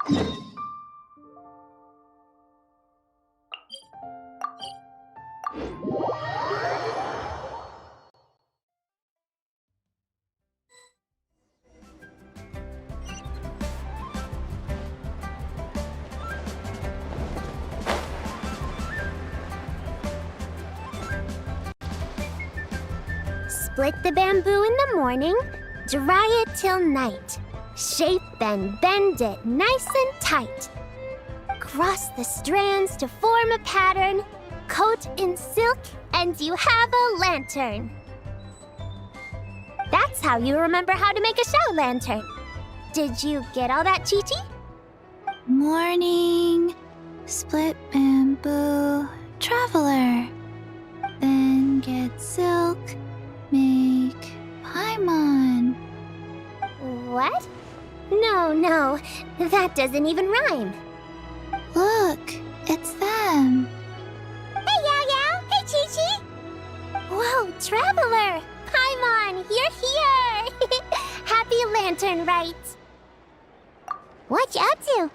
Split the bamboo in the morning, dry it till night. Shape and bend it nice and tight. Cross the strands to form a pattern, coat in silk, and you have a lantern. That's how you remember how to make a show lantern. Did you get all that, Chi-Chi? Morning, split bamboo, traveler. Then get silk, make Paimon. What? No, that doesn't even rhyme. Look, it's them. Hey, Yao Yao! Hey, Chi-Chi! Whoa, Traveler! Paimon, you're here! Happy Lantern Rite! What you up to?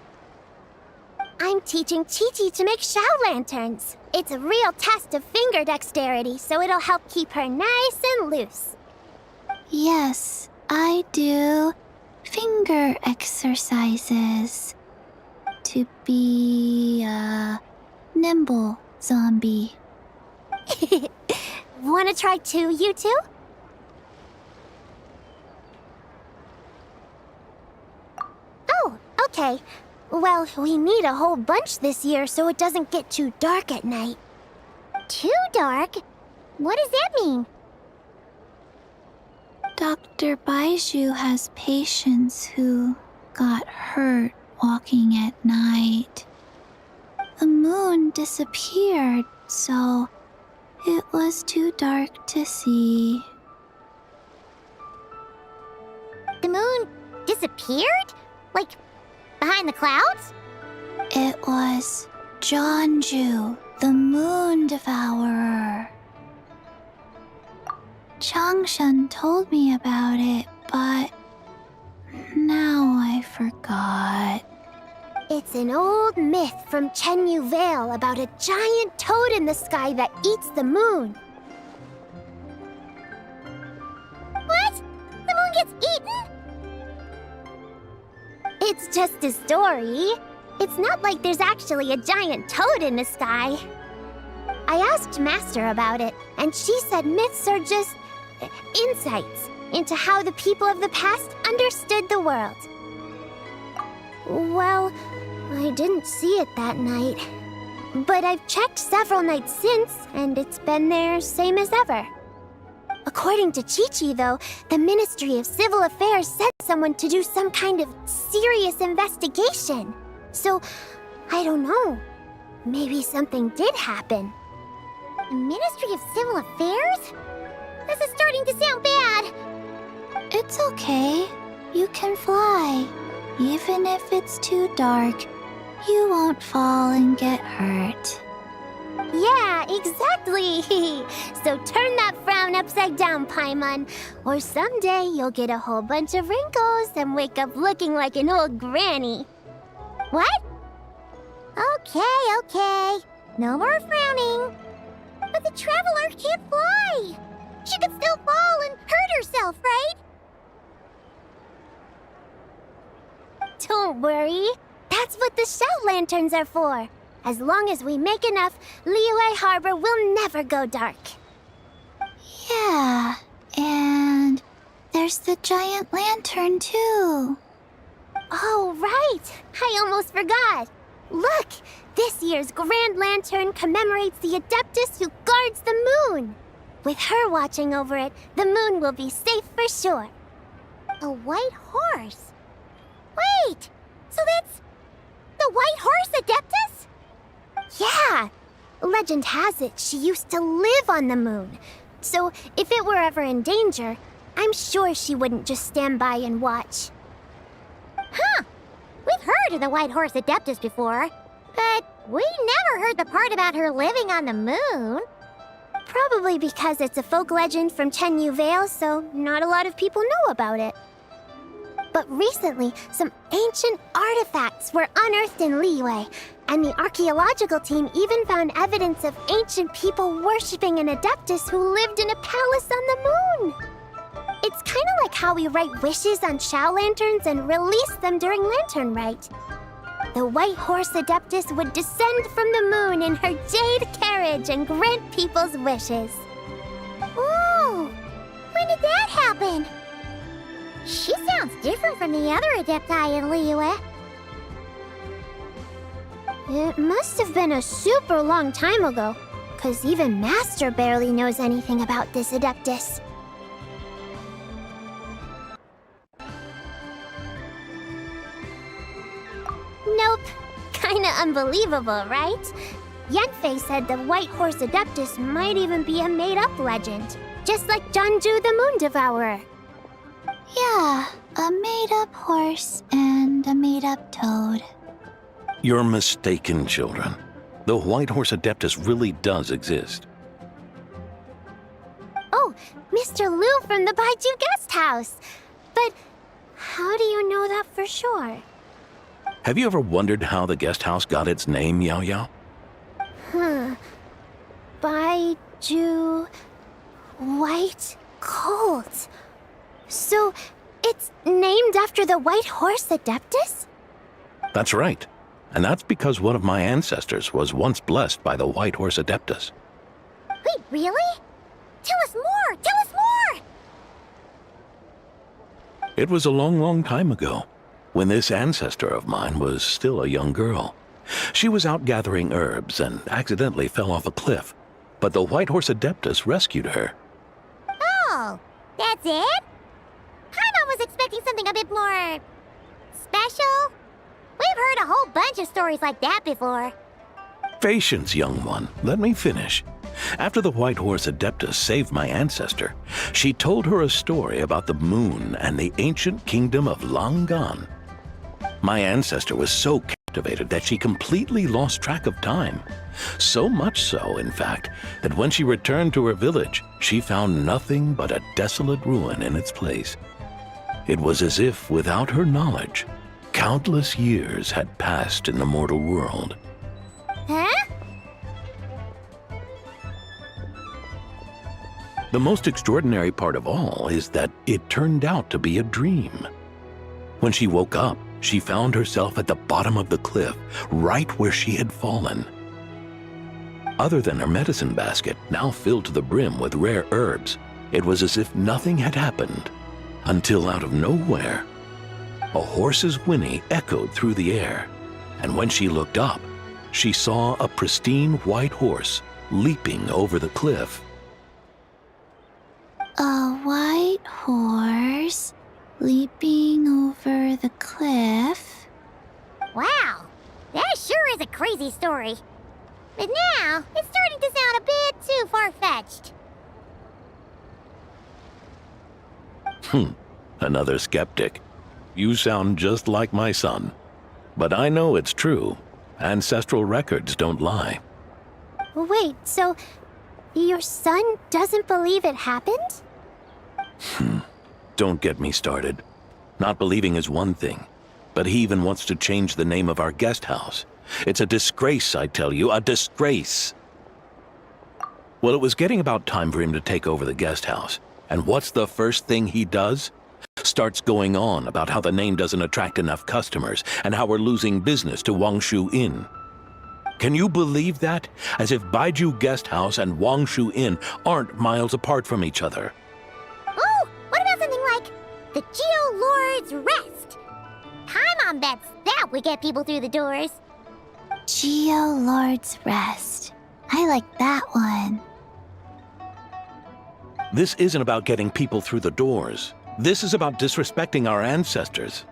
I'm teaching Chi-Chi to make Shao lanterns. It's a real test of finger dexterity, so it'll help keep her nice and loose. Yes, I do finger exercises to be a nimble zombie. Wanna try too, you two? Oh, okay. Well, we need a whole bunch this year so it doesn't get too dark at night. Too dark? What does that mean? Dr. Beidou has patients who got hurt walking at night. The moon disappeared, so it was too dark to see. The moon disappeared? Like, behind the clouds? It was Zhongli, the moon devourer. Chongyun told me about it, but now I forgot. It's an old myth from Chenyu Vale about a giant toad in the sky that eats the moon. What? The moon gets eaten? It's just a story. It's not like there's actually a giant toad in the sky. I asked Master about it, and she said myths are just insights into how the people of the past understood the world. Well, I didn't see it that night. But I've checked several nights since, and it's been there same as ever. According to Chi-Chi, though, the Ministry of Civil Affairs sent someone to do some kind of serious investigation. So, I don't know. Maybe something did happen. The Ministry of Civil Affairs? This is starting to sound bad. It's okay. You can fly. Even if it's too dark, you won't fall and get hurt. Yeah, exactly. So turn that frown upside down, Paimon. Or someday you'll get a whole bunch of wrinkles and wake up looking like an old granny. What? Okay. No more frowning. But the Traveler can't fly. She could still fall and hurt herself, right? Don't worry. That's what the Shao Lanterns are for. As long as we make enough, Liyue Harbor will never go dark. Yeah, and there's the giant lantern too. Oh, right! I almost forgot. Look! This year's Grand Lantern commemorates the Adeptus who guards the moon. With her watching over it, the moon will be safe for sure. A white horse? Wait! So that's the White Horse Adeptus? Yeah! Legend has it she used to live on the moon. So if it were ever in danger, I'm sure she wouldn't just stand by and watch. Huh! We've heard of the White Horse Adeptus before, but we never heard the part about her living on the moon. Probably because it's a folk legend from Chenyu Vale, so not a lot of people know about it. But recently, some ancient artifacts were unearthed in Liyue, and the archaeological team even found evidence of ancient people worshipping an adeptus who lived in a palace on the moon. It's kind of like how we write wishes on Shao lanterns and release them during Lantern Rite. The White Horse Adeptus would descend from the moon in her jade carriage and grant people's wishes. Ooh! When did that happen? She sounds different from the other Adepti in Liyue. It must have been a super long time ago, 'cause even Master barely knows anything about this Adeptus. Nope. Kinda unbelievable, right? Yanfei said the White Horse Adeptus might even be a made-up legend, just like Zhongli the Moon Devourer. Yeah, a made-up horse and a made-up toad. You're mistaken, children. The White Horse Adeptus really does exist. Oh, Mr. Liu from the Beidou guest house. But how do you know that for sure? Have you ever wondered how the guest house got its name, Yao Yao? Beidou... White Colt. So, it's named after the White Horse Adeptus? That's right. And that's because one of my ancestors was once blessed by the White Horse Adeptus. Wait, really? Tell us more! Tell us more! It was a long, long time ago, when this ancestor of mine was still a young girl. She was out gathering herbs and accidentally fell off a cliff, but the White Horse Adeptus rescued her. Oh, that's it? Paimon was expecting something a bit more... special? We've heard a whole bunch of stories like that before. Patience, young one. Let me finish. After the White Horse Adeptus saved my ancestor, she told her a story about the moon and the ancient kingdom of Langan. My ancestor was so captivated that she completely lost track of time. So much so, in fact, that when she returned to her village, she found nothing but a desolate ruin in its place. It was as if, without her knowledge, countless years had passed in the mortal world. Huh? The most extraordinary part of all is that it turned out to be a dream. When she woke up, she found herself at the bottom of the cliff, right where she had fallen. Other than her medicine basket, now filled to the brim with rare herbs, it was as if nothing had happened, until out of nowhere, a horse's whinny echoed through the air, and when she looked up, she saw a pristine white horse leaping over the cliff. A white horse leaping over the cliff? Wow, that sure is a crazy story. But now, it's starting to sound a bit too far-fetched. Another skeptic. You sound just like my son. But I know it's true. Ancestral records don't lie. Wait, so your son doesn't believe it happened? Don't get me started. Not believing is one thing, but he even wants to change the name of our guest house. It's a disgrace, I tell you, a disgrace. Well, it was getting about time for him to take over the guest house. And what's the first thing he does? Starts going on about how the name doesn't attract enough customers and how we're losing business to Wangshu Inn. Can you believe that? As if Beidou Guest House and Wangshu Inn aren't miles apart from each other. Oh, what about something like the Geo Lord's Rest? Paimon bets that would get people through the doors. Geo Lord's Rest. I like that one. This isn't about getting people through the doors. This is about disrespecting our ancestors.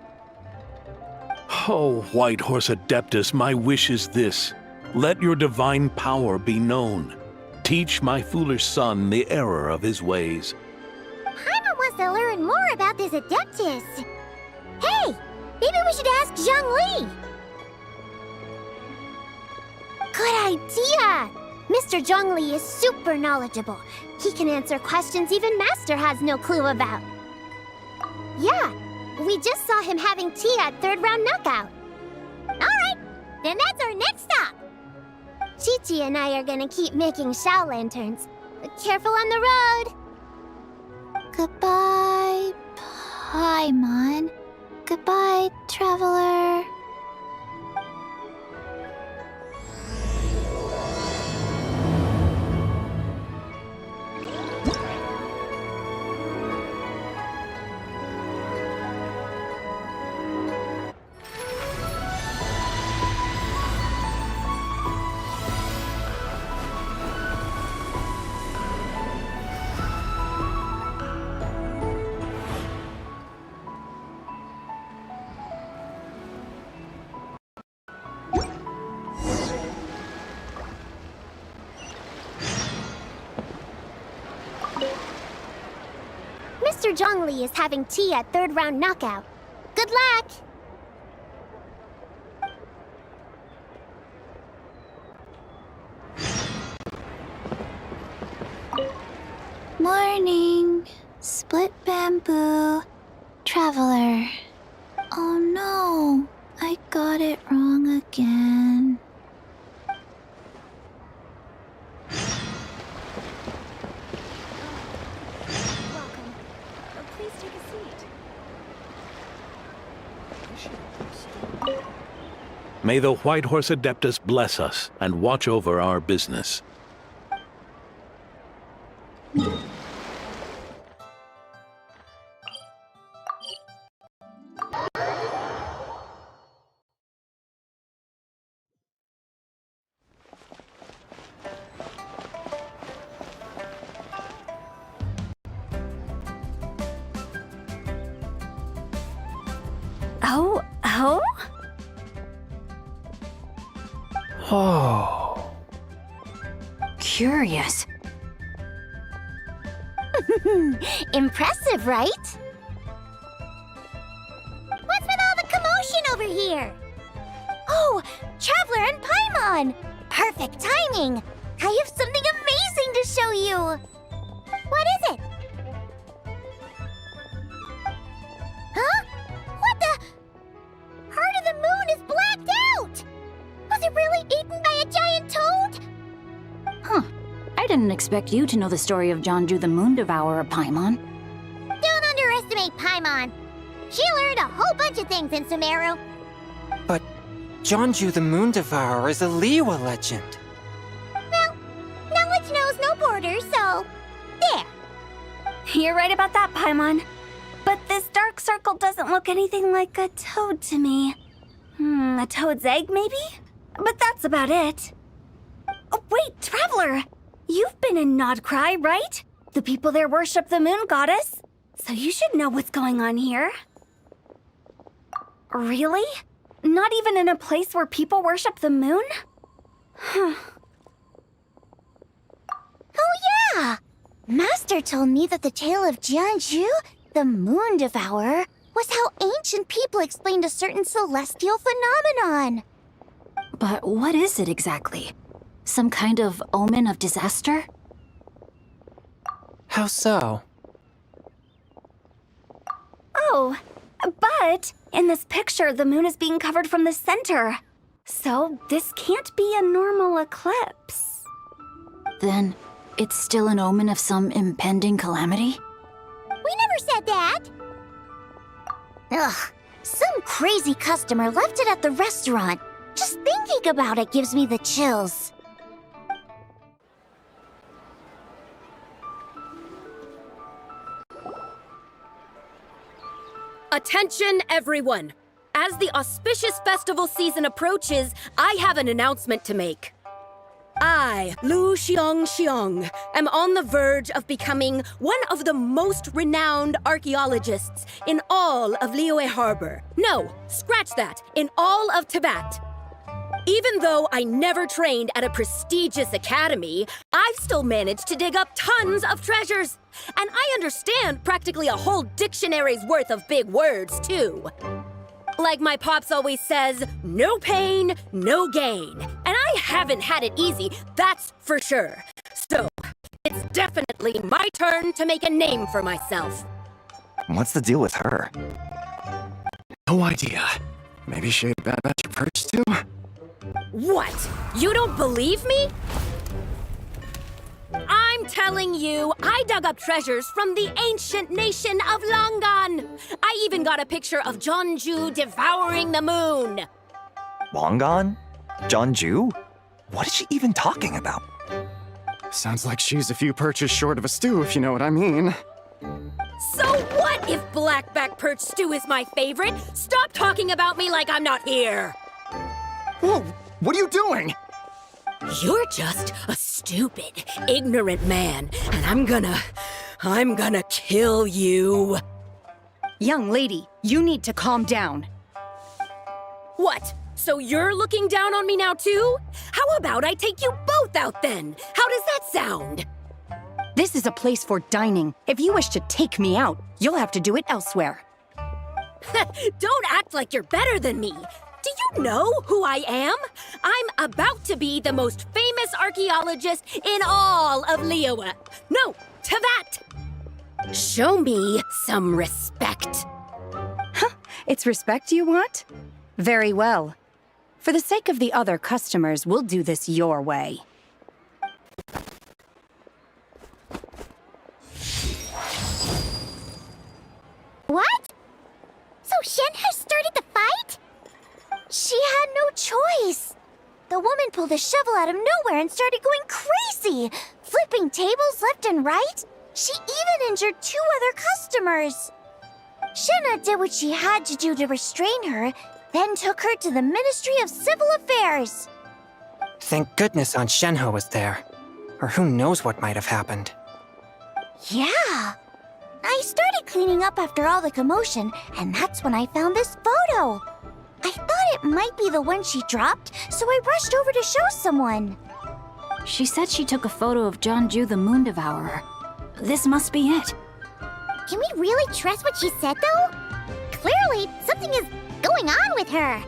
Oh, White Horse Adeptus, my wish is this. Let your divine power be known. Teach my foolish son the error of his ways. Paimon wants to learn more about this Adeptus. Hey, maybe we should ask Zhongli. Good idea! Mr. Zhongli is super knowledgeable. He can answer questions even Master has no clue about. Yeah, we We just saw him having tea at third round knockout. Alright, then that's our next stop. Chi-Chi and I are gonna keep making Shao lanterns. But careful on the road! Goodbye, Paimon. Goodbye, traveler. Mr. Zhongli is having tea at third round knockout. Good luck! Morning. Split bamboo. Traveler. Oh no. I got it wrong again. Welcome. Please take a seat. May the White Horse Adeptus bless us and watch over our business. Oh? Oh. Curious. Impressive, right? What's with all the commotion over here? Oh, Traveler and Paimon! Perfect timing! I have something amazing to show you! What is it? Huh? What the? Heart of the Moon is blacked out! Was it really eaten by a giant toad? Huh. I didn't expect you to know the story of Zhongli the Moon Devourer, Paimon. Don't underestimate Paimon. She learned a whole bunch of things in Sumeru. But Zhongli the Moon Devourer is a Liyue legend. Well, knowledge knows no borders, so there. You're right about that, Paimon. But this dark circle doesn't look anything like a toad to me. A toad's egg, maybe? But that's about it. Oh, wait, Traveler! You've been in Nodcry, right? The people there worship the moon goddess. So you should know what's going on here. Really? Not even in a place where people worship the moon? Oh yeah! Master told me that the tale of Jianzhu, the Moon Devourer, was how ancient people explained a certain celestial phenomenon. But what is it exactly? Some kind of omen of disaster? How so? Oh, but in this picture, the moon is being covered from the center. So this can't be a normal eclipse. Then it's still an omen of some impending calamity? We never said that! Ugh, some crazy customer left it at the restaurant. Just thinking about it gives me the chills. Attention, everyone! As the auspicious festival season approaches, I have an announcement to make. I, Lu Xiang, am on the verge of becoming one of the most renowned archaeologists in all of Liyue Harbor. No, scratch that, in all of Tibet. Even though I never trained at a prestigious academy, I've still managed to dig up tons of treasures. And I understand practically a whole dictionary's worth of big words, too. Like my pops always says, no pain, no gain. And I haven't had it easy, that's for sure. So, it's definitely my turn to make a name for myself. What's the deal with her? No idea. Maybe she ate a bad batch of perch too? What? You don't believe me? I'm telling you, I dug up treasures from the ancient nation of Longan. I even got a picture of Zhongli devouring the moon. Longan? Zhongli? What is she even talking about? Sounds like she's a few perches short of a stew, if you know what I mean. So what if blackback perch stew is my favorite? Stop talking about me like I'm not here. Whoa, what are you doing? You're just a stupid, ignorant man, and I'm gonna kill you. Young lady, you need to calm down. What? So you're looking down on me now too? How about I take you both out then? How does that sound? This is a place for dining. If you wish to take me out, you'll have to do it elsewhere. Don't act like you're better than me. Do you know who I am? I'm about to be the most famous archaeologist in all of Liyue. No, Tevat! Show me some respect. It's respect you want? Very well. For the sake of the other customers, we'll do this your way. What? So Shenhe started the fight? She had no choice. The woman pulled a shovel out of nowhere and started going crazy, flipping tables left and right. She even injured 2 other customers. Shenhe did what she had to do to restrain her, then took her to the Ministry of Civil Affairs. Thank goodness Aunt Shenhe was there. Or who knows what might have happened. Yeah. I started cleaning up after all the commotion, and that's when I found this photo. I thought it might be the one she dropped, so I rushed over to show someone. She said she took a photo of Zhongli the Moon Devourer. This must be it. Can we really trust what she said, though? Clearly, something is going on with her.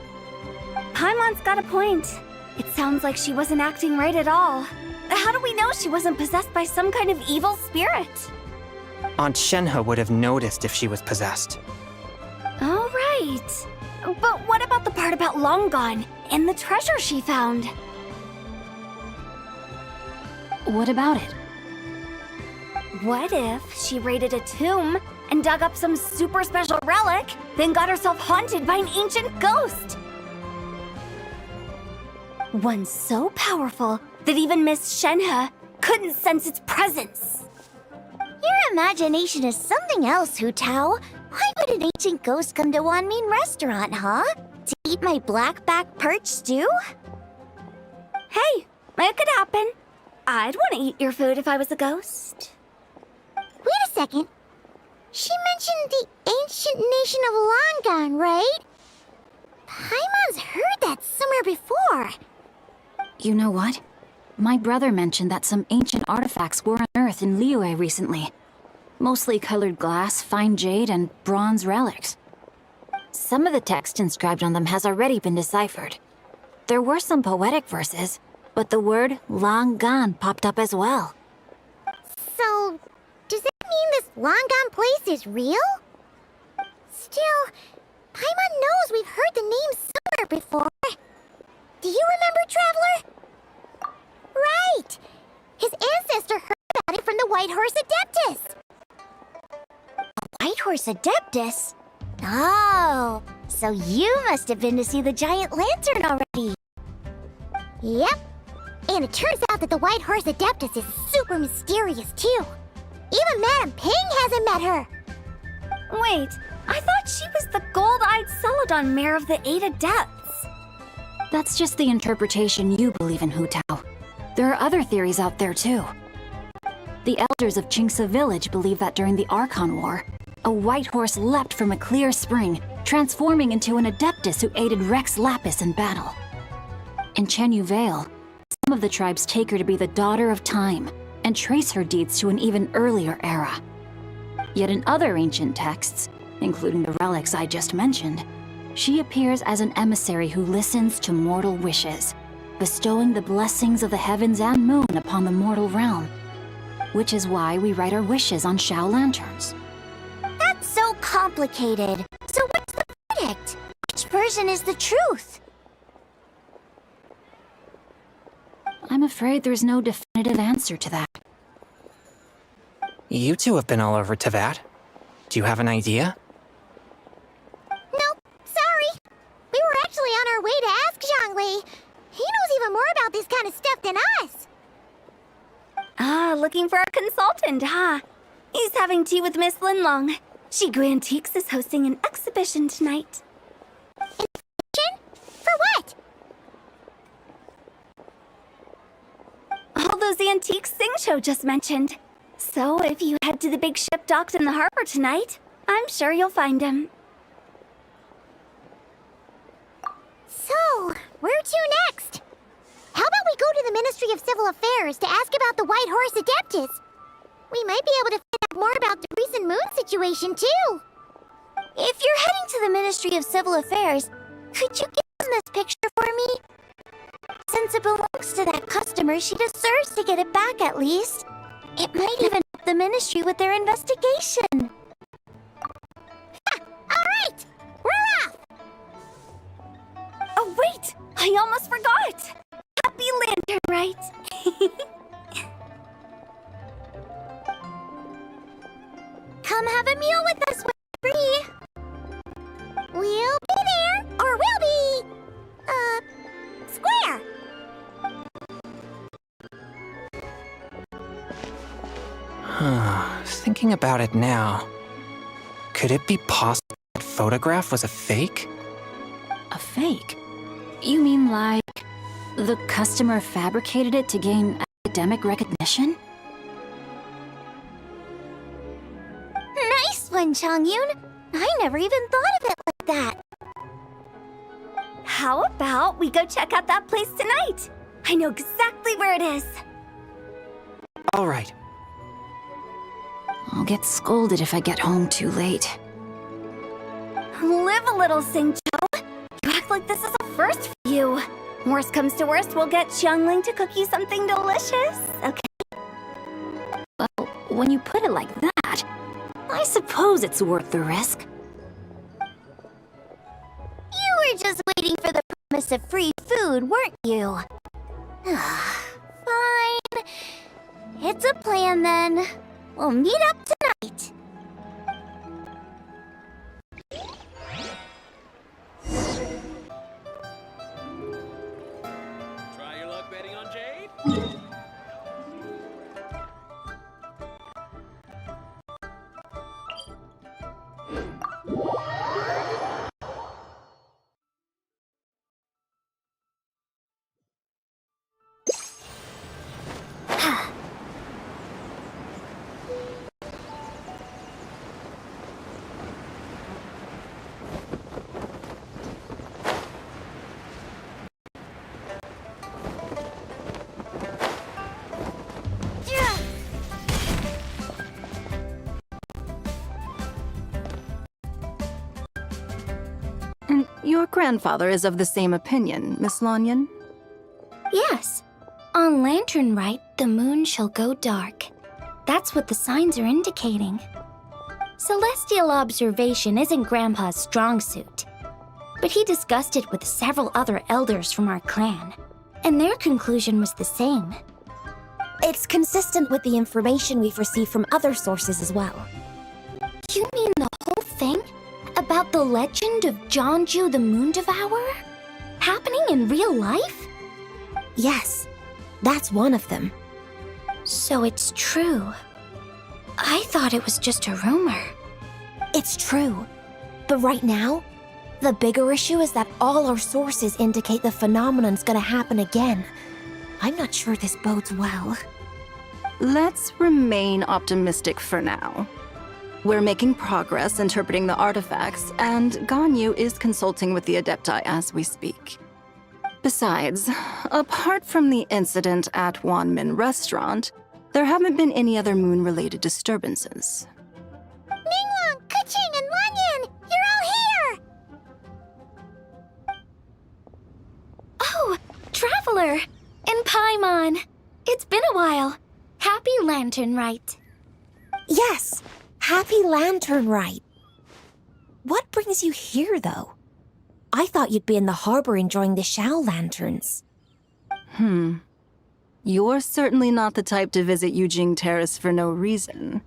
Paimon's got a point. It sounds like she wasn't acting right at all. How do we know she wasn't possessed by some kind of evil spirit? Aunt Shenhe would have noticed if she was possessed. All right. But what about the part about Longan and the treasure she found? What about it? What if she raided a tomb and dug up some super special relic, then got herself haunted by an ancient ghost? One so powerful that even Miss Shenhe couldn't sense its presence. Your imagination is something else, Hu Tao. Why would an ancient ghost come to Wanmin restaurant, huh? To eat my blackback perch stew? Hey, it could happen. I'd want to eat your food if I was a ghost. Wait a second. She mentioned the ancient nation of Longan, right? Paimon's heard that somewhere before. You know what? My brother mentioned that some ancient artifacts were unearthed in Liyue recently. Mostly colored glass, fine jade, and bronze relics. Some of the text inscribed on them has already been deciphered. There were some poetic verses, but the word Longan popped up as well. So, does that mean this Longan place is real? Still, Paimon knows we've heard the name somewhere before. Do you remember, Traveler? Right! His ancestor heard about it from the White Horse Adeptus. A White Horse Adeptus? Oh, so you must have been to see the giant lantern already. Yep. And it turns out that the White Horse Adeptus is super mysterious, too. Even Madame Ping hasn't met her. Wait, I thought she was the gold-eyed Celadon mare of the 8 Adepts. That's just the interpretation you believe in, Hu Tao. There are other theories out there, too. The elders of Qingce village believe that during the Archon War, a white horse leapt from a clear spring, transforming into an Adeptus who aided Rex Lapis in battle. In Chenyu Vale, some of the tribes take her to be the daughter of time, and trace her deeds to an even earlier era. Yet in other ancient texts, including the relics I just mentioned, she appears as an emissary who listens to mortal wishes, bestowing the blessings of the heavens and moon upon the mortal realm. Which is why we write our wishes on Shao lanterns. That's so complicated. So what's the verdict? version is the truth? I'm afraid there's no definitive answer to that. You two have been all over Teyvat. Do you have an idea? Nope, sorry. We were actually on our way to ask Zhongli. He knows even more about this kind of stuff than us. Ah, looking for a consultant, huh? He's having tea with Miss Linlong. Shigu Antiques is hosting an exhibition tonight. For what? All those antiques Xingqiu just mentioned. So if you head to the big ship docked in the harbor tonight, I'm sure you'll find him. So, where to next? How about we go to the Ministry of Civil Affairs to ask about the White Horse Adeptus? We might be able to find out more about the recent moon situation, too. If you're heading to the Ministry of Civil Affairs, could you give them this picture for me? Since it belongs to that customer, she deserves to get it back at least. It might even help the Ministry with their investigation. Alright! We're off! Oh wait! I almost forgot! Happy Lantern Rite! Come have a meal with us when you're free. We'll be there, or we'll be... square. Thinking about it now, could it be possible that photograph was a fake? A fake? You mean like the customer fabricated it to gain academic recognition? Nice one, Chongyun. I never even thought of it like that. How about we go check out that place tonight? I know exactly where it is. All right. I'll get scolded if I get home too late. Live a little, Xingqiu. You act like this is a first for you. Worst comes to worst, we'll get Xiangling to cook you something delicious, okay? Well, when you put it like that, I suppose it's worth the risk. You were just waiting for the promise of free food, weren't you? Fine. It's a plan then. We'll meet up tonight. Try your luck betting on Jade? Your grandfather is of the same opinion, Miss Lanyan. Yes. On Lantern Rite, the moon shall go dark. That's what the signs are indicating. Celestial observation isn't Grandpa's strong suit. But he discussed it with several other elders from our clan, and their conclusion was the same. It's consistent with the information we've received from other sources as well. You mean the whole thing? About the legend of Zhongli the Moon Devourer? Happening in real life? Yes, that's one of them. So it's true. I thought it was just a rumor. It's true. But right now, the bigger issue is that all our sources indicate the phenomenon's gonna happen again. I'm not sure this bodes well. Let's remain optimistic for now. We're making progress interpreting the artifacts, and Ganyu is consulting with the Adepti as we speak. Besides, apart from the incident at Wanmin Restaurant, there haven't been any other moon-related disturbances. Ningguang, Keqing, and Lanyan! You're all here! Oh, Traveler! And Paimon! It's been a while. Happy Lantern Rite. Yes! Happy Lantern Rite. What brings you here, though? I thought you'd be in the harbor enjoying the Xiao lanterns. You're certainly not the type to visit Yujing Terrace for no reason.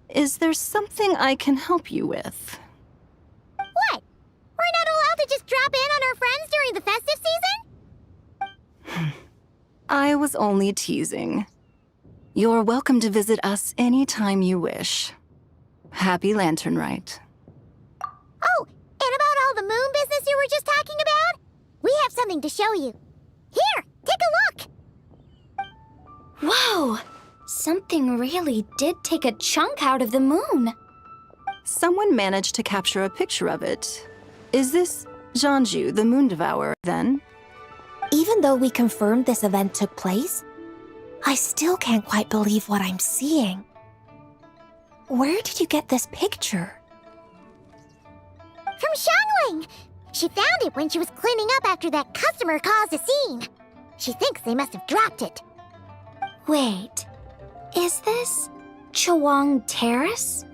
Is there something I can help you with? What? We're not allowed to just drop in on our friends during the festive season? I was only teasing. You're welcome to visit us anytime you wish. Happy Lantern Rite. Oh, and about all the moon business you were just talking about? We have something to show you. Here, take a look! Whoa! Something really did take a chunk out of the moon. Someone managed to capture a picture of it. Is this Zhongli, the Moon Devourer, then? Even though we confirmed this event took place, I still can't quite believe what I'm seeing. Where did you get this picture? From Xiangling! She found it when she was cleaning up after that customer caused a scene. She thinks they must have dropped it. Wait, is this Chawang Terrace?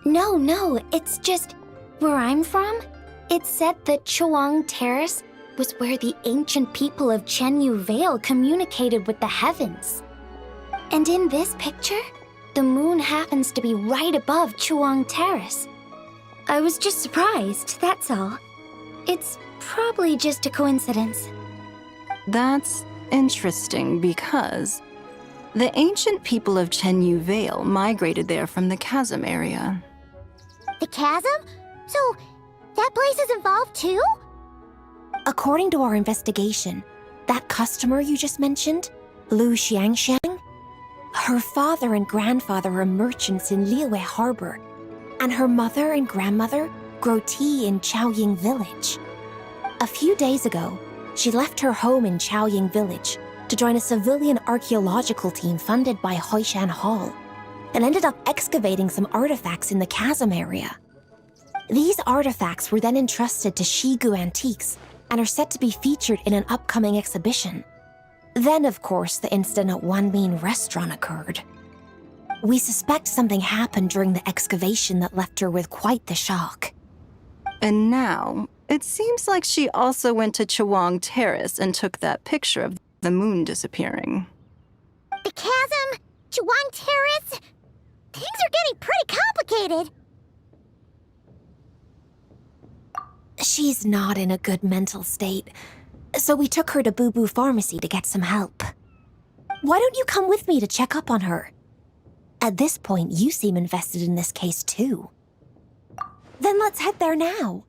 No, it's just where I'm from. It said that Chawang Terrace was where the ancient people of Chenyu Vale communicated with the heavens. And in this picture, the moon happens to be right above Chawang Terrace. I was just surprised, that's all. It's probably just a coincidence. That's interesting because the ancient people of Chenyu Vale migrated there from the chasm area. The chasm? So, that place is involved too? According to our investigation, that customer you just mentioned, Lu Xiangxiang, her father and grandfather are merchants in Liyue Harbor, and her mother and grandmother grow tea in Chaoying Village. A few days ago, she left her home in Chaoying Village to join a civilian archaeological team funded by Hoishan Hall, and ended up excavating some artifacts in the chasm area. These artifacts were then entrusted to Shigu Antiques and are set to be featured in an upcoming exhibition. Then, of course, the incident at Wanmin Restaurant occurred. We suspect something happened during the excavation that left her with quite the shock. And now, it seems like she also went to Chawang Terrace and took that picture of the moon disappearing. The chasm? Chawang Terrace? Things are getting pretty complicated. She's not in a good mental state, so we took her to Boo Boo Pharmacy to get some help. Why don't you come with me to check up on her? At this point, you seem invested in this case too. Then let's head there now.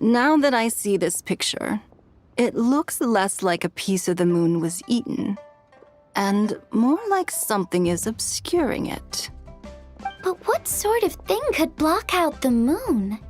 Now that I see this picture, it looks less like a piece of the moon was eaten, and more like something is obscuring it. But what sort of thing could block out the moon?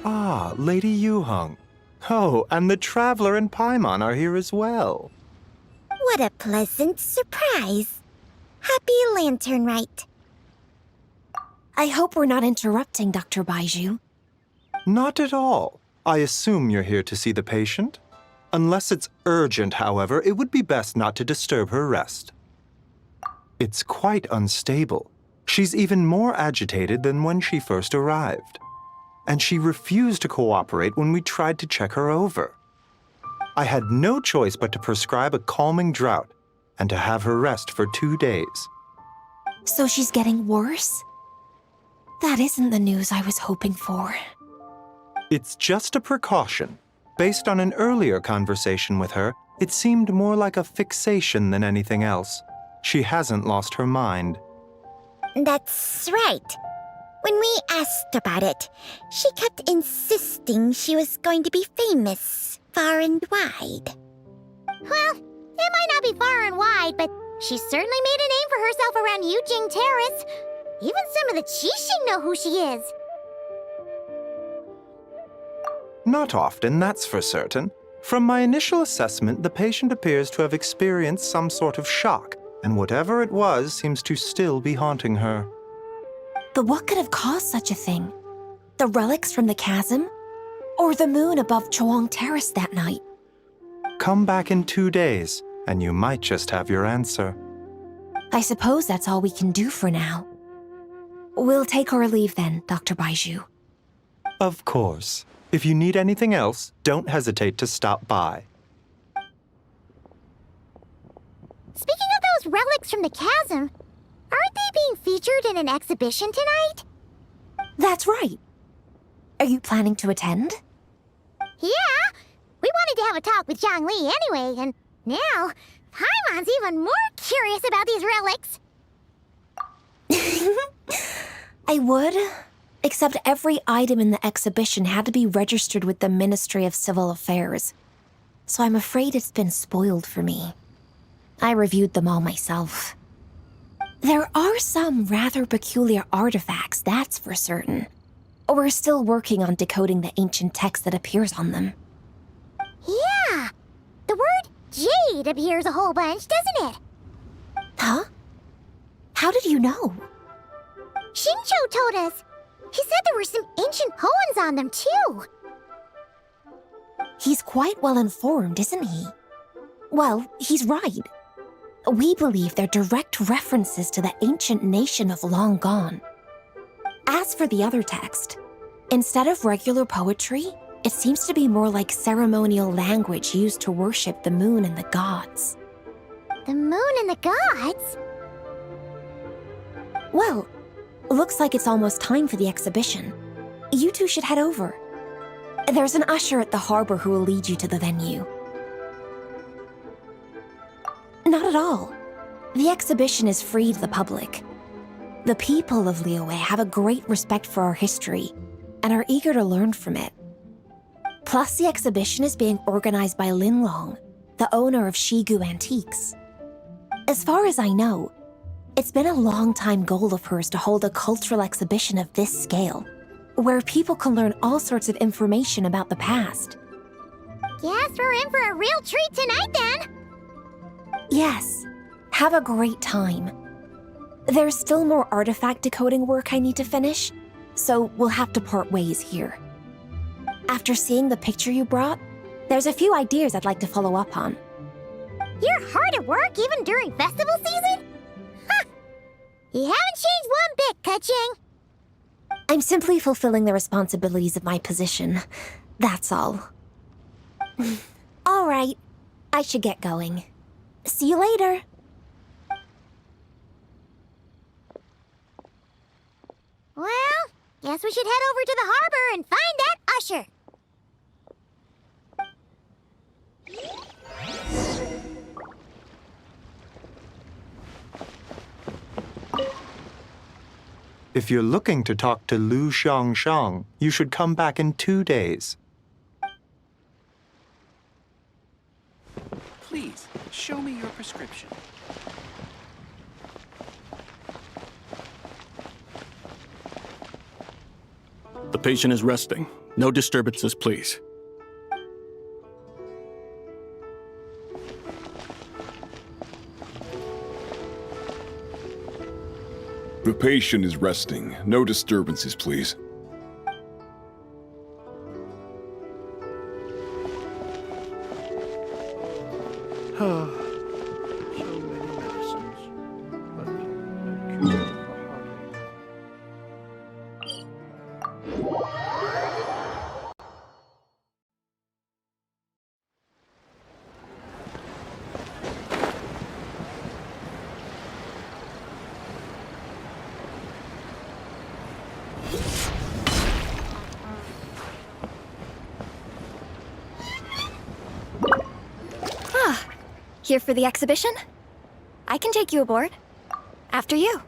Ah, Lady Yuheng. Oh, and the Traveler and Paimon are here as well. What a pleasant surprise. Happy Lantern Rite. I hope we're not interrupting, Dr. Beidou. Not at all. I assume you're here to see the patient? Unless it's urgent, however, it would be best not to disturb her rest. It's quite unstable. She's even more agitated than when she first arrived. And she refused to cooperate when we tried to check her over. I had no choice but to prescribe a calming draught and to have her rest for 2 days. So she's getting worse? That isn't the news I was hoping for. It's just a precaution. Based on an earlier conversation with her, it seemed more like a fixation than anything else. She hasn't lost her mind. That's right. When we asked about it, she kept insisting she was going to be famous far and wide. Well, it might not be far and wide, but she certainly made a name for herself around Yujing Terrace. Even some of the Qixing know who she is. Not often, that's for certain. From my initial assessment, the patient appears to have experienced some sort of shock, and whatever it was seems to still be haunting her. But what could have caused such a thing? The relics from the chasm? Or the moon above Chuang Terrace that night? Come back in 2 days, and you might just have your answer. I suppose that's all we can do for now. We'll take our leave then, Dr. Beidou. Of course. If you need anything else, don't hesitate to stop by. Speaking of those relics from the chasm, aren't they being featured in an exhibition tonight? That's right. Are you planning to attend? Yeah! We wanted to have a talk with Zhongli anyway, and now Paimon's even more curious about these relics. I would, except every item in the exhibition had to be registered with the Ministry of Civil Affairs. So I'm afraid it's been spoiled for me. I reviewed them all myself. There are some rather peculiar artifacts, that's for certain. We're still working on decoding the ancient text that appears on them. Yeah! The word jade appears a whole bunch, doesn't it? Huh? How did you know? Xingqiu told us. He said there were some ancient poems on them, too. He's quite well informed, isn't he? Well, he's right. We believe they're direct references to the ancient nation of long gone. As for the other text, instead of regular poetry, it seems to be more like ceremonial language used to worship the moon and the gods. The moon and the gods? Well, looks like it's almost time for the exhibition. You two should head over. There's an usher at the harbor who will lead you to the venue. Not at all. The exhibition is free to the public. The people of Liyue have a great respect for our history and are eager to learn from it. Plus, the exhibition is being organized by Linlong, the owner of Shigu Antiques. As far as I know, it's been a long-time goal of hers to hold a cultural exhibition of this scale, where people can learn all sorts of information about the past. Guess we're in for a real treat tonight, then! Yes, have a great time. There's still more artifact decoding work I need to finish, so we'll have to part ways here. After seeing the picture you brought, there's a few ideas I'd like to follow up on. You're hard at work even during festival season? Ha! You haven't changed one bit, Keqing. I'm simply fulfilling the responsibilities of my position. That's all. All right, I should get going. See you later. Well, guess we should head over to the harbor and find that usher. If you're looking to talk to Lu Xiangshang, you should come back in 2 days. Please, show me your prescription. The patient is resting. No disturbances, please. The patient is resting. No disturbances, please. So many medicines, but no cure for heartache. Here for the exhibition? I can take you aboard. After you.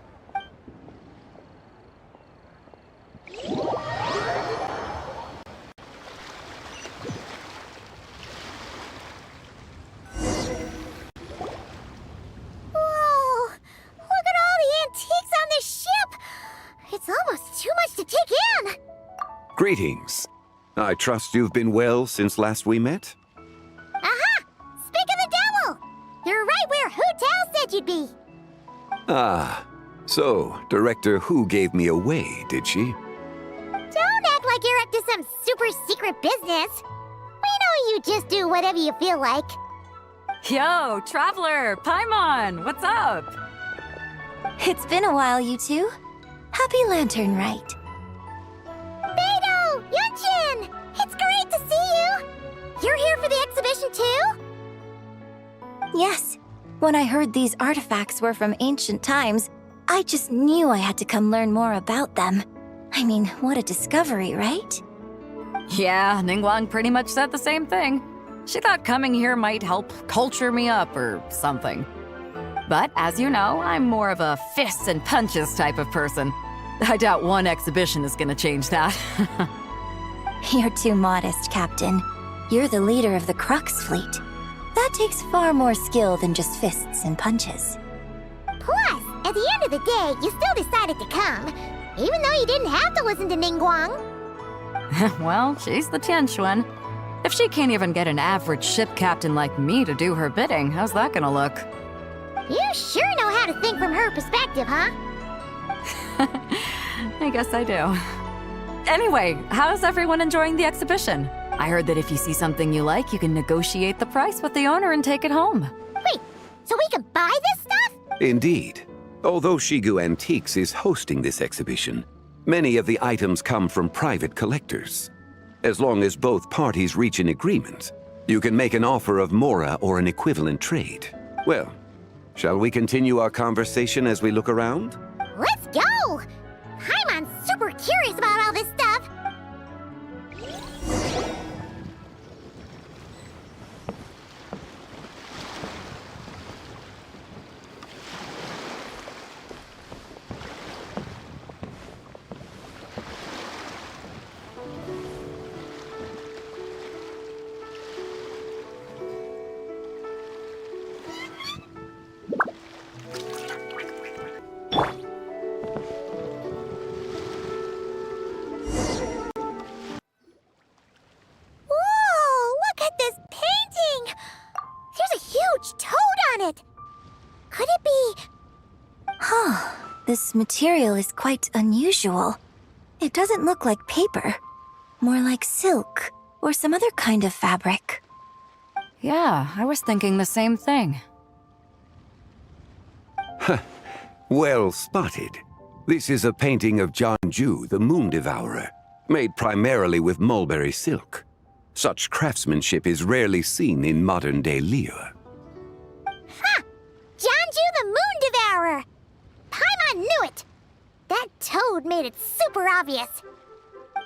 Whoa! Look at all the antiques on this ship! It's almost too much to take in! Greetings. I trust you've been well since last we met? Aha! Speak of the devil! You're right where Hu Tao said you'd be! Ah, so Director Hu gave me away, did she? Don't act like you're up to some super secret business! We know you just do whatever you feel like. Yo, Traveler! Paimon! What's up? It's been a while, you two. Happy Lantern Rite. Beidou! YunJin! It's great to see you! You're here for the exhibition too? Yes. When I heard these artifacts were from ancient times, I just knew I had to come learn more about them. I mean, what a discovery, right? Yeah, Ningguang pretty much said the same thing. She thought coming here might help culture me up or something. But as you know, I'm more of a fists and punches type of person. I doubt one exhibition is gonna change that. You're too modest, Captain. You're the leader of the Crux fleet. That takes far more skill than just fists and punches. Plus, at the end of the day, you still decided to come, even though you didn't have to listen to Ningguang. Well, she's the Tianquan. If she can't even get an average ship captain like me to do her bidding, how's that gonna look? You sure know how to think from her perspective, huh? I guess I do. Anyway, how's everyone enjoying the exhibition? I heard that if you see something you like, you can negotiate the price with the owner and take it home. Wait, so we can buy this stuff? Indeed. Although Shigu Antiques is hosting this exhibition, many of the items come from private collectors. As long as both parties reach an agreement, you can make an offer of mora or an equivalent trade. Well, shall we continue our conversation as we look around? Let's go! Paimon's super curious about all this stuff. This material is quite unusual. It doesn't look like paper. More like silk, or some other kind of fabric. Yeah, I was thinking the same thing. Well spotted. This is a painting of Zhongli, the Moon Devourer, made primarily with mulberry silk. Such craftsmanship is rarely seen in modern-day Liyue. Ha! Zhongli the Moon Devourer! Paimon knew it! That toad made it super obvious.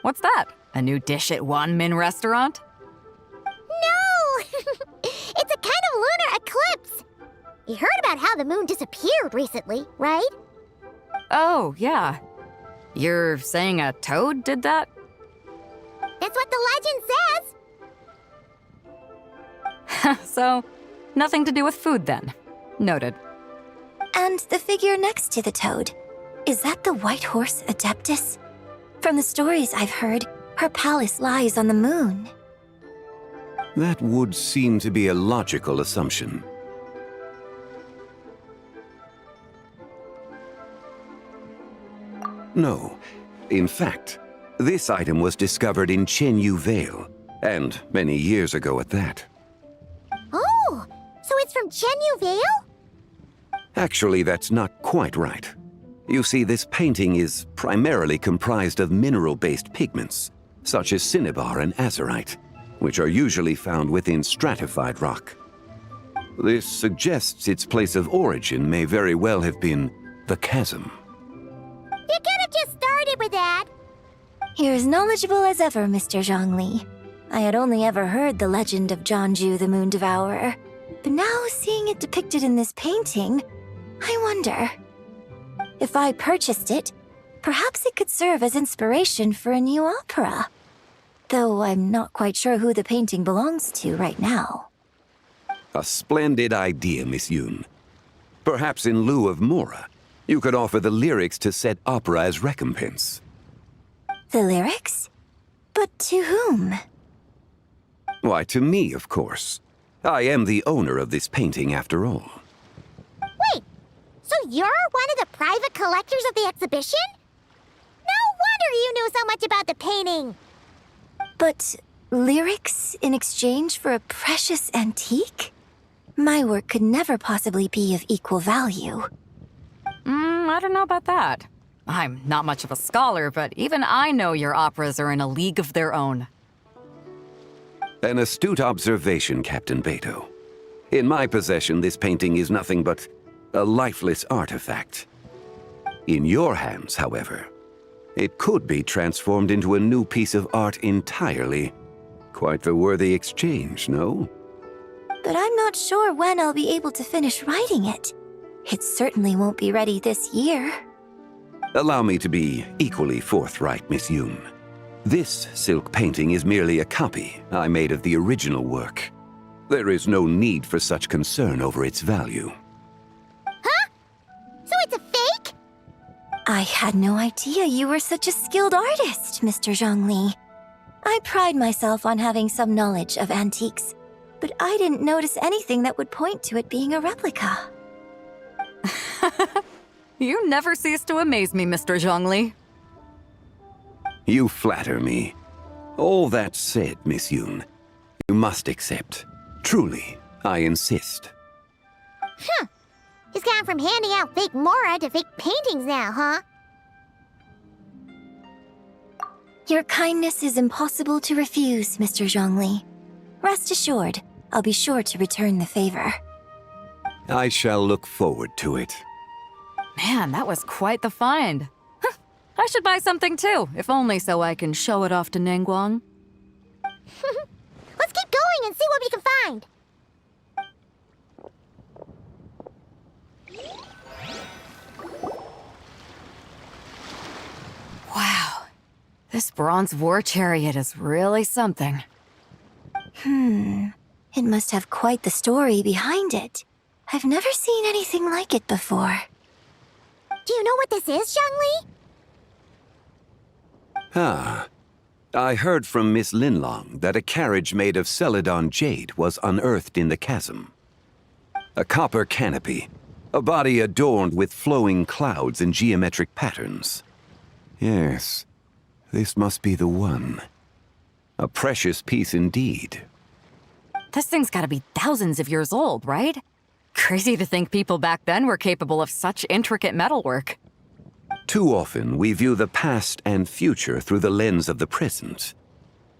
What's that? A new dish at Wanmin restaurant? No! It's a kind of lunar eclipse. You heard about how the moon disappeared recently, right? Oh, yeah. You're saying a toad did that? That's what the legend says. So, nothing to do with food then. Noted. And the figure next to the toad. Is that the White Horse Adeptus? From the stories I've heard, her palace lies on the moon. That would seem to be a logical assumption. No. In fact, this item was discovered in Chenyu Vale, and many years ago at that. Oh, so it's from Chenyu Vale? Actually, that's not quite right. You see, this painting is primarily comprised of mineral-based pigments, such as cinnabar and azurite, which are usually found within stratified rock. This suggests its place of origin may very well have been the chasm. You could have just started with that. You're as knowledgeable as ever, Mr. Zhongli. I had only ever heard the legend of Zhongli the Moon Devourer. But now, seeing it depicted in this painting, I wonder. If I purchased it, perhaps it could serve as inspiration for a new opera. Though I'm not quite sure who the painting belongs to right now. A splendid idea, Miss Yun. Perhaps in lieu of Mora, you could offer the lyrics to said opera as recompense. The lyrics? But to whom? Why, to me, of course. I am the owner of this painting, after all. Wait, so you're one of the private collectors of the exhibition? No wonder you knew so much about the painting. But lyrics in exchange for a precious antique? My work could never possibly be of equal value. I don't know about that. I'm not much of a scholar, but even I know your operas are in a league of their own. An astute observation, Captain Beidou. In my possession, this painting is nothing but a lifeless artifact. In your hands, however, it could be transformed into a new piece of art entirely. Quite the worthy exchange, no? But I'm not sure when I'll be able to finish writing it. It certainly won't be ready this year. Allow me to be equally forthright, Miss Yun. This silk painting is merely a copy I made of the original work. There is no need for such concern over its value. Huh? So it's a fake? I had no idea you were such a skilled artist, Mr. Zhongli. I pride myself on having some knowledge of antiques, but I didn't notice anything that would point to it being a replica. You never cease to amaze me, Mr. Zhongli. You flatter me. All that said, Miss Yun, you must accept. Truly, I insist. Huh. He's gone from handing out fake Mora to fake paintings now, huh? Your kindness is impossible to refuse, Mr. Zhongli. Rest assured, I'll be sure to return the favor. I shall look forward to it. Man, that was quite the find. I should buy something too, if only so I can show it off to Ningguang. Let's keep going and see what we can find. Wow. This bronze war chariot is really something. It must have quite the story behind it. I've never seen anything like it before. Do you know what this is, Xiangling? Ah. I heard from Miss Linlong that a carriage made of Celadon jade was unearthed in the chasm. A copper canopy, a body adorned with flowing clouds and geometric patterns. Yes, this must be the one. A precious piece indeed. This thing's gotta be thousands of years old, right? Crazy to think people back then were capable of such intricate metalwork. Too often, we view the past and future through the lens of the present.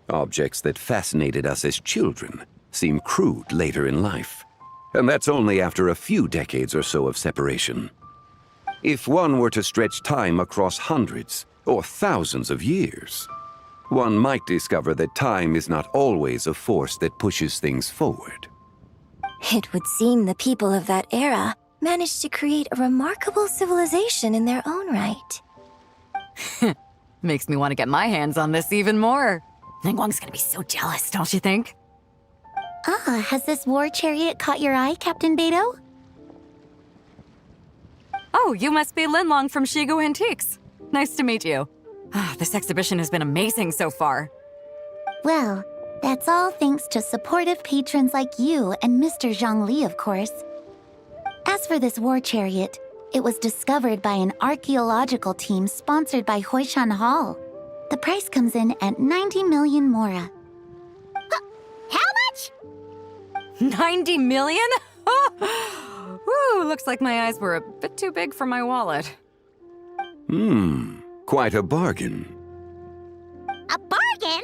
Objects that fascinated us as children seem crude later in life. And that's only after a few decades or so of separation. If one were to stretch time across hundreds or thousands of years, one might discover that time is not always a force that pushes things forward. It would seem the people of that era managed to create a remarkable civilization in their own right. Makes me want to get my hands on this even more. Ningguang's gonna be so jealous, don't you think? Ah, has this war chariot caught your eye, Captain Beidou? Oh, you must be Linlong from Shigu Antiques. Nice to meet you. This exhibition has been amazing so far. Well, that's all thanks to supportive patrons like you and Mr. Zhongli, of course. As for this war chariot, it was discovered by an archaeological team sponsored by Huishan Hall. The price comes in at 90 million Mora. How much? 90 million? Woo, looks like my eyes were a bit too big for my wallet. Quite a bargain. A bargain?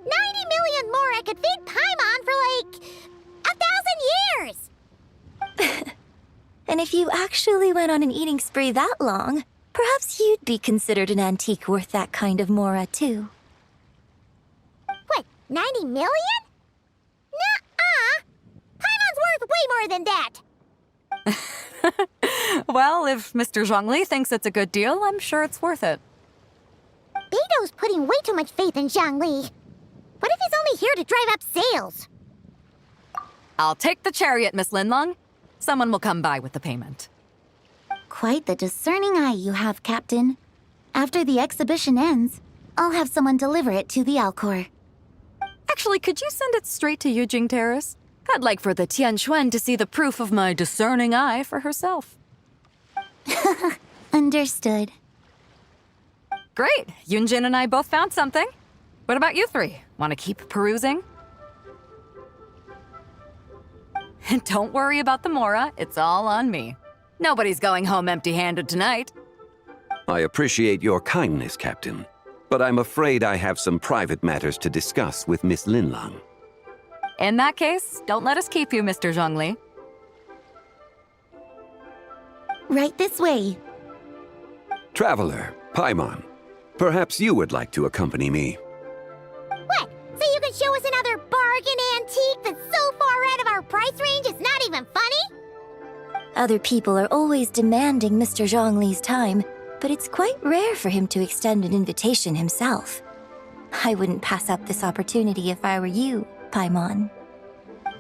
90 million Mora could feed Paimon for like 1,000 years! And if you actually went on an eating spree that long, perhaps you'd be considered an antique worth that kind of Mora, too. What, 90 million? Nuh-uh! Paimon's worth way more than that. Well, if Mr. Zhongli thinks it's a good deal, I'm sure it's worth it. Beidou's putting way too much faith in Xiangling. What if he's only here to drive up sales? I'll take the chariot, Miss Linlong. Someone will come by with the payment. Quite the discerning eye you have, Captain. After the exhibition ends, I'll have someone deliver it to the Alcor. Actually, could you send it straight to Yujing Terrace? I'd like for the Tianquan to see the proof of my discerning eye for herself. Understood. Great. YunJin and I both found something. What about you three? Want to keep perusing? And don't worry about the Mora. It's all on me. Nobody's going home empty-handed tonight. I appreciate your kindness, Captain, but I'm afraid I have some private matters to discuss with Miss Linlong. In that case, don't let us keep you, Mr. Zhongli. Right this way. Traveler, Paimon, perhaps you would like to accompany me. What? So you can show us another bargain antique that's so far out of our price range it's not even funny? Other people are always demanding Mr. Zhongli's time, but it's quite rare for him to extend an invitation himself. I wouldn't pass up this opportunity if I were you, Paimon.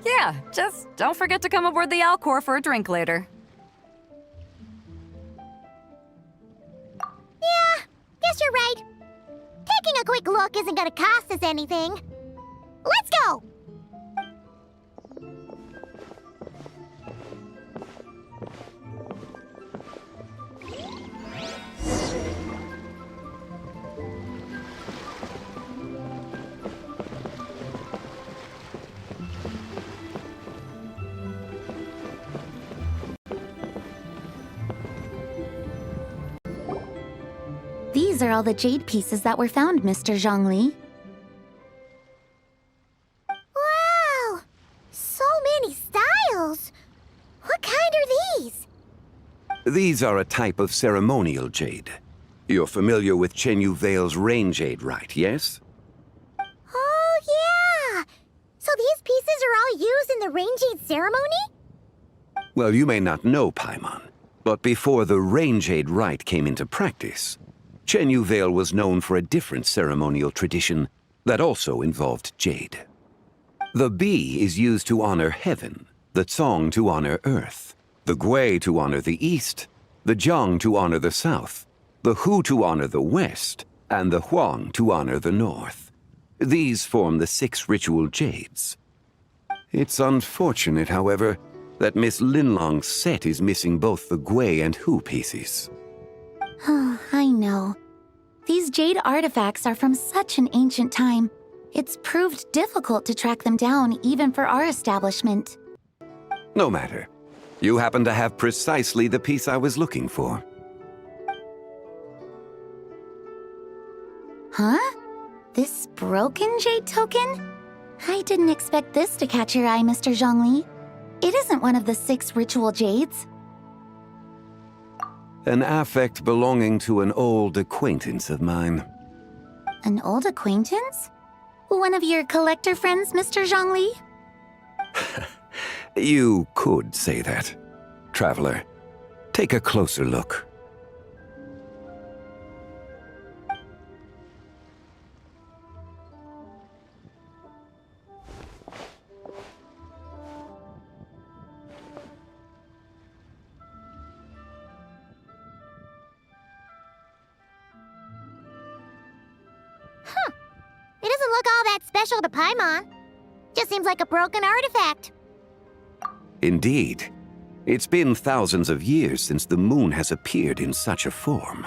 Yeah, just don't forget to come aboard the Alcor for a drink later. Yeah, guess you're right. Taking a quick look isn't gonna cost us anything. Let's go! These are all the jade pieces that were found, Mr. Zhongli. Wow! So many styles! What kind are these? These are a type of ceremonial jade. You're familiar with Chenyu Vale's rain jade, right, yes? Oh, yeah! So these pieces are all used in the rain jade ceremony? Well, you may not know, Paimon, but before the rain jade rite came into practice, Chenyu Vale was known for a different ceremonial tradition that also involved jade. The bee is used to honor heaven, the Tsong to honor earth, the Gui to honor the east, the Jiang to honor the south, the Hu to honor the west, and the Huang to honor the north. These form the 6 ritual jades. It's unfortunate, however, that Miss Linlong's set is missing both the Gui and Hu pieces. Oh, I know. These jade artifacts are from such an ancient time. It's proved difficult to track them down, even for our establishment. No matter. You happen to have precisely the piece I was looking for. Huh? This broken jade token? I didn't expect this to catch your eye, Mr. Zhongli. It isn't one of the 6 ritual jades. An affect belonging to an old acquaintance of mine. An old acquaintance? One of your collector friends, Mr. Zhongli? You could say that. Traveler, take a closer look. It doesn't look all that special to Paimon. Just seems like a broken artifact. Indeed. It's been thousands of years since the moon has appeared in such a form.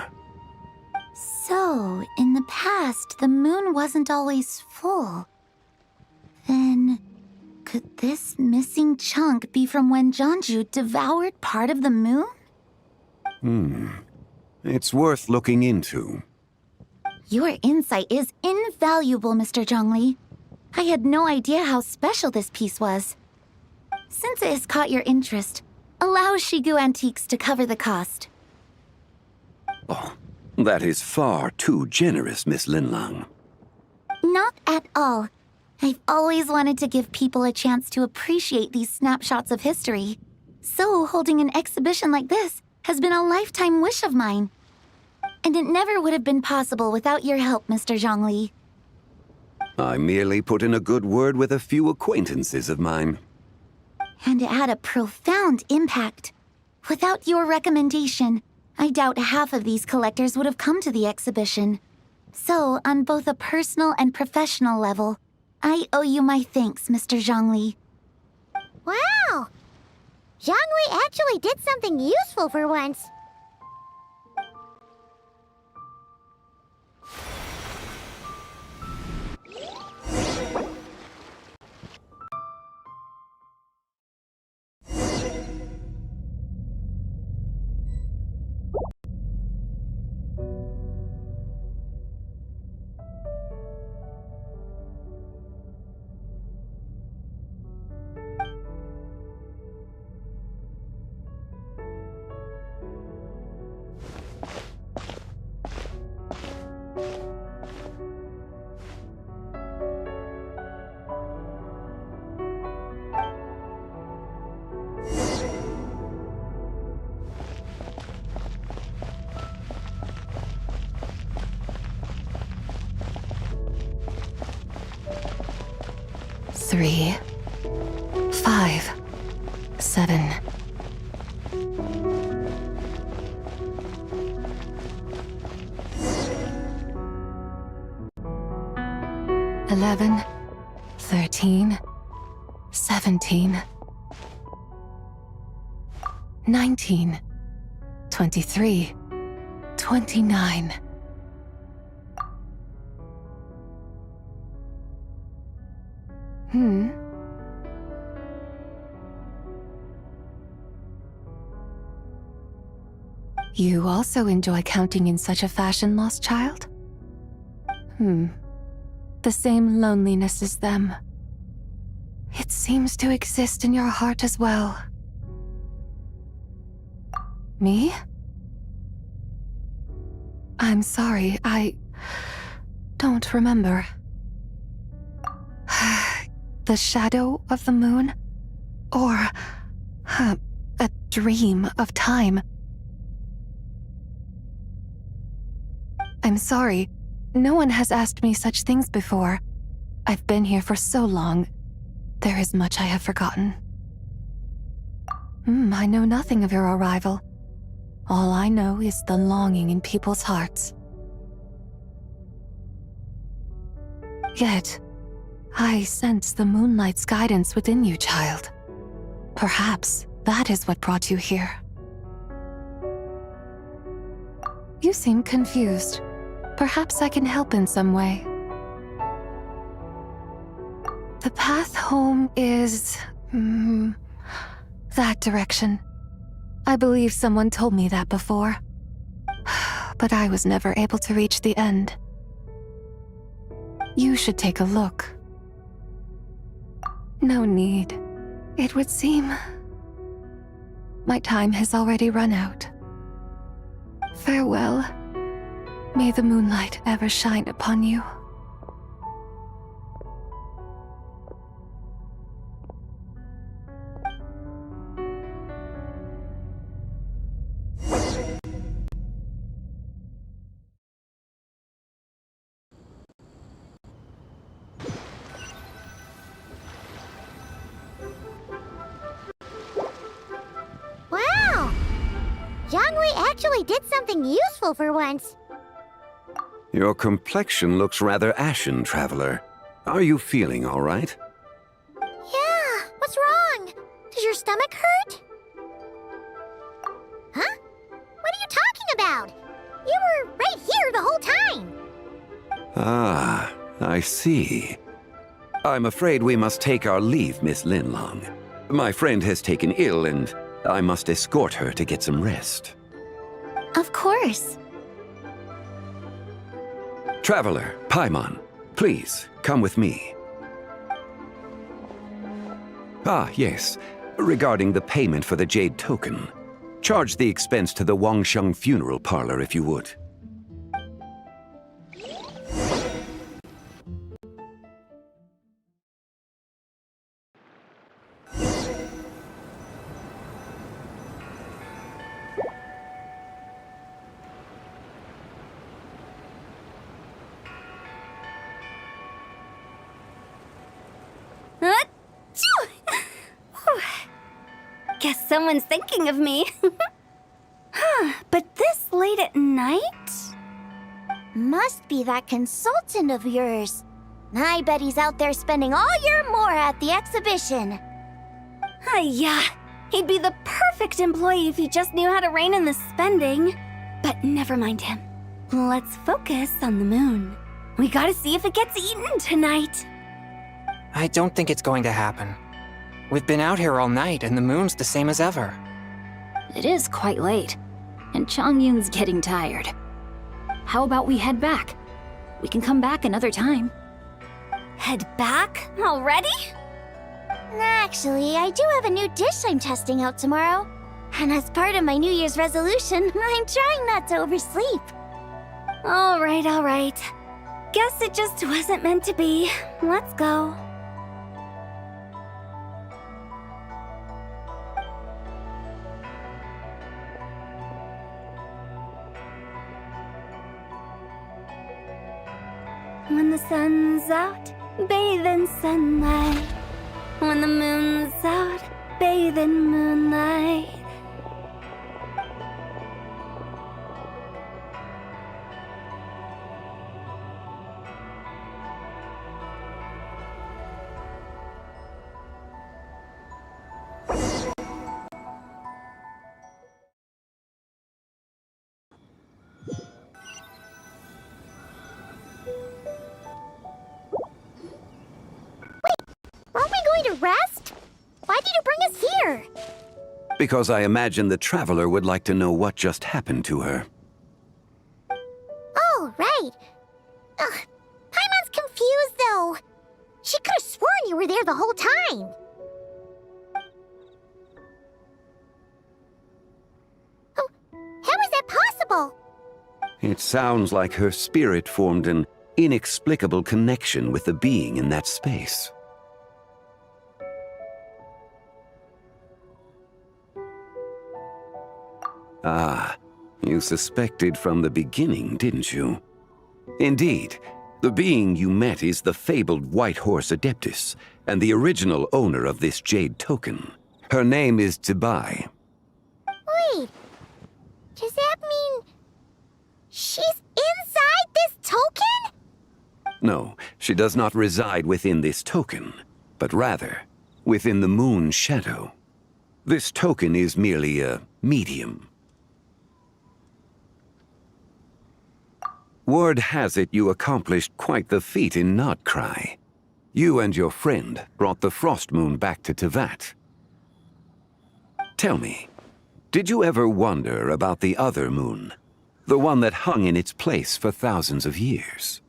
So, in the past, the moon wasn't always full. Then, could this missing chunk be from when Zhongli devoured part of the moon? It's worth looking into. Your insight is invaluable, Mr. Zhongli. I had no idea how special this piece was. Since it has caught your interest, allow Shigu Antiques to cover the cost. Oh, that is far too generous, Miss Linlong. Not at all. I've always wanted to give people a chance to appreciate these snapshots of history. So holding an exhibition like this has been a lifetime wish of mine. And it never would have been possible without your help, Mr. Zhongli. I merely put in a good word with a few acquaintances of mine. And it had a profound impact. Without your recommendation, I doubt half of these collectors would have come to the exhibition. So, on both a personal and professional level, I owe you my thanks, Mr. Zhongli. Wow! Zhongli actually did something useful for once. Three, 5, 7. $11, 13, 17, 19, 23, 29. You also enjoy counting in such a fashion, lost child? The same loneliness as them. It seems to exist in your heart as well. Me? I'm sorry, I don't remember. The shadow of the moon? Or a dream of time? I'm sorry. No one has asked me such things before. I've been here for so long. There is much I have forgotten. I know nothing of your arrival. All I know is the longing in people's hearts. Yet, I sense the moonlight's guidance within you, child. Perhaps that is what brought you here. You seem confused. Perhaps I can help in some way. The path home is... that direction. I believe someone told me that before. But I was never able to reach the end. You should take a look. No need. It would seem... my time has already run out. Farewell. May the moonlight ever shine upon you. Wow! Zhongli actually did something useful for once. Your complexion looks rather ashen, traveler. Are you feeling all right? Yeah, what's wrong? Does your stomach hurt? Huh? What are you talking about? You were right here the whole time. Ah, I see. I'm afraid we must take our leave, Miss Linlong. My friend has taken ill and I must escort her to get some rest. Of course. Traveler, Paimon, please, come with me. Ah, yes. Regarding the payment for the jade token. Charge the expense to the Wangsheng funeral parlor if you would. Guess someone's thinking of me. But this late at night? Must be that consultant of yours. I bet he's out there spending all your more at the exhibition. Yeah, he'd be the perfect employee if he just knew how to rein in the spending. But never mind him. Let's focus on the moon. We gotta see if it gets eaten tonight. I don't think it's going to happen. We've been out here all night, and the moon's the same as ever. It is quite late, and Chongyun's getting tired. How about we head back? We can come back another time. Head back? Already? Actually, I do have a new dish I'm testing out tomorrow. And as part of my New Year's resolution, I'm trying not to oversleep. All right. Guess it just wasn't meant to be. Let's go. When the sun's out, bathe in sunlight. When the moon's out, bathe in moonlight. Aren't we going to rest? Why did you bring us here? Because I imagine the traveler would like to know what just happened to her. Oh, right. Paimon's confused, though. She could have sworn you were there the whole time. Oh, how is that possible? It sounds like her spirit formed an inexplicable connection with the being in that space. Ah, you suspected from the beginning, didn't you? Indeed, the being you met is the fabled White Horse Adeptus, and the original owner of this jade token. Her name is Zibai. Wait, does that mean she's inside this token? No, she does not reside within this token, but rather within the moon's shadow. This token is merely a medium. Word has it you accomplished quite the feat in Notcry. You and your friend brought the Frost Moon back to Tevat. Tell me, did you ever wonder about the other moon? The one that hung in its place for thousands of years?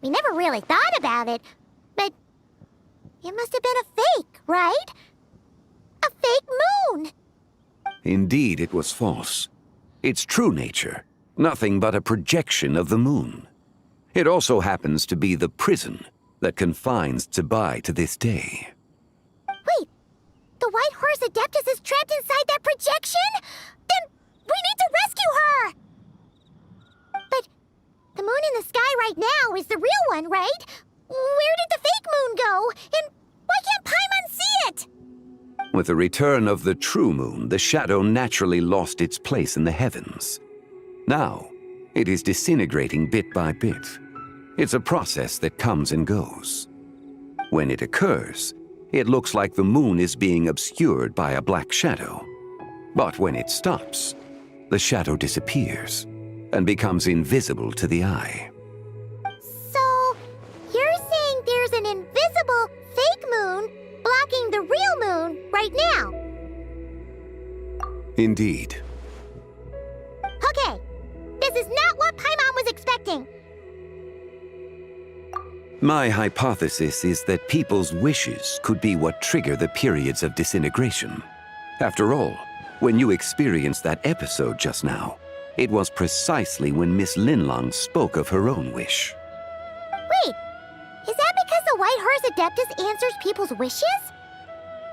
We never really thought about it, but it must have been a fake, right? A fake moon! Indeed, it was false. Its true nature, nothing but a projection of the moon. It also happens to be the prison that confines Zibai to this day. Wait, the White Horse Adeptus is trapped inside that projection? Then we need to rescue her! But the moon in the sky right now is the real one, right? Where did the fake moon go? And why can't Paimon see it? With the return of the true moon, the shadow naturally lost its place in the heavens. Now, it is disintegrating bit by bit. It's a process that comes and goes. When it occurs, it looks like the moon is being obscured by a black shadow. But when it stops, the shadow disappears and becomes invisible to the eye. So, you're saying there's an invisible fake moon blocking the real moon right now? Indeed. Okay, this is not what Paimon was expecting. My hypothesis is that people's wishes could be what trigger the periods of disintegration. After all, when you experienced that episode just now, it was precisely when Miss Linlang spoke of her own wish. Wait, is that because the White Horse Adeptus answers people's wishes?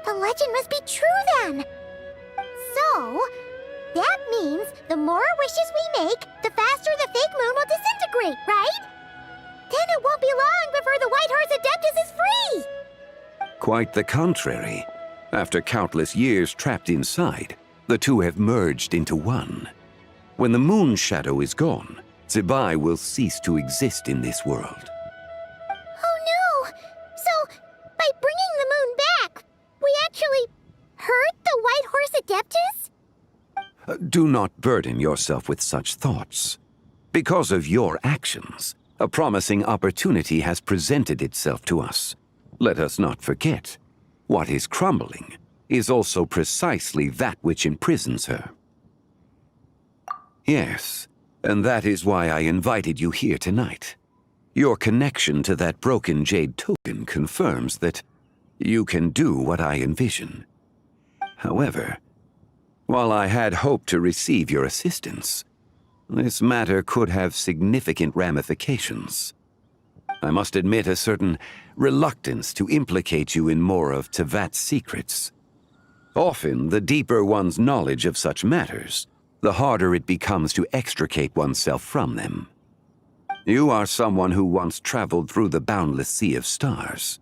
The legend must be true then. So, that means the more wishes we make, the faster the fake moon will disintegrate, right? Then it won't be long before the White Horse Adeptus is free! Quite the contrary. After countless years trapped inside, the two have merged into one. When the moon shadow is gone, Zibai will cease to exist in this world. Oh no! So, by bringing the moon back, we actually hurt the White Horse Adeptus? Do not burden yourself with such thoughts. Because of your actions, a promising opportunity has presented itself to us. Let us not forget, what is crumbling is also precisely that which imprisons her. Yes, and that is why I invited you here tonight. Your connection to that broken jade token confirms that you can do what I envision. However, while I had hoped to receive your assistance, this matter could have significant ramifications. I must admit a certain reluctance to implicate you in more of Tevat's secrets. Often, the deeper one's knowledge of such matters, the harder it becomes to extricate oneself from them. You are someone who once traveled through the boundless sea of stars.